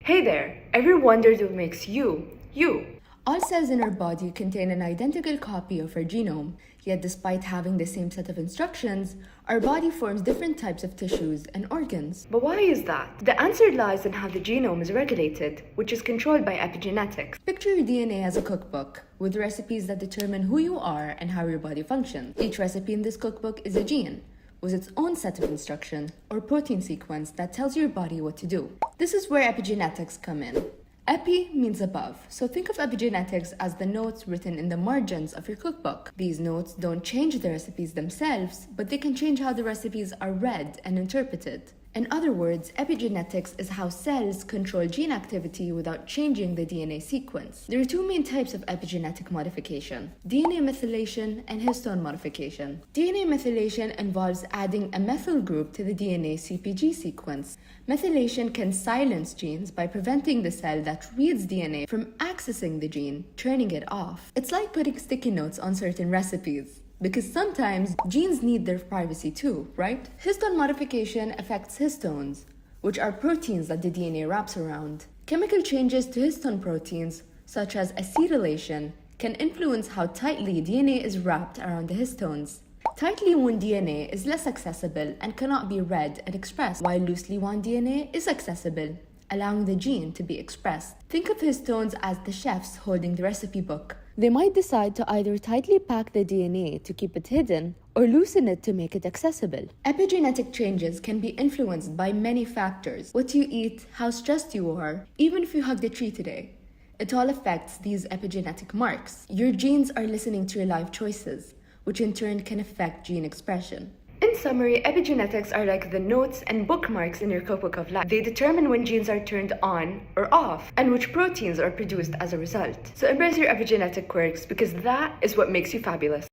Hey there! Ever wondered what makes you, you? All cells in our body contain an identical copy of our genome, yet despite having the same set of instructions, our body forms different types of tissues and organs. But why is that? The answer lies in how the genome is regulated, which is controlled by epigenetics. Picture your DNA as a cookbook, with recipes that determine who you are and how your body functions. Each recipe in this cookbook is a gene, with its own set of instructions or protein sequence that tells your body what to do. This is where epigenetics come in. Epi means above, so think of epigenetics as the notes written in the margins of your cookbook. These notes don't change the recipes themselves, but they can change how the recipes are read and interpreted. In other words, epigenetics is how cells control gene activity without changing the DNA sequence. There are two main types of epigenetic modification: DNA methylation and histone modification. DNA methylation involves adding a methyl group to the DNA CpG sequence. Methylation can silence genes by preventing the cell that reads DNA from accessing the gene, turning it off. It's like putting sticky notes on certain recipes, because sometimes genes need their privacy too, right? Histone modification affects histones, which are proteins that the DNA wraps around. Chemical changes to histone proteins, such as acetylation, can influence how tightly DNA is wrapped around the histones. Tightly wound DNA is less accessible and cannot be read and expressed, while loosely wound DNA is accessible, allowing the gene to be expressed. Think of histones as the chefs holding the recipe book. They might decide to either tightly pack the DNA to keep it hidden or loosen it to make it accessible. Epigenetic changes can be influenced by many factors: what you eat, how stressed you are, even if you hugged a tree today. It all affects these epigenetic marks. Your genes are listening to your life choices, which in turn can affect gene expression. In summary, epigenetics are like the notes and bookmarks in your cookbook of life. They determine when genes are turned on or off and which proteins are produced as a result. So embrace your epigenetic quirks, because that is what makes you fabulous.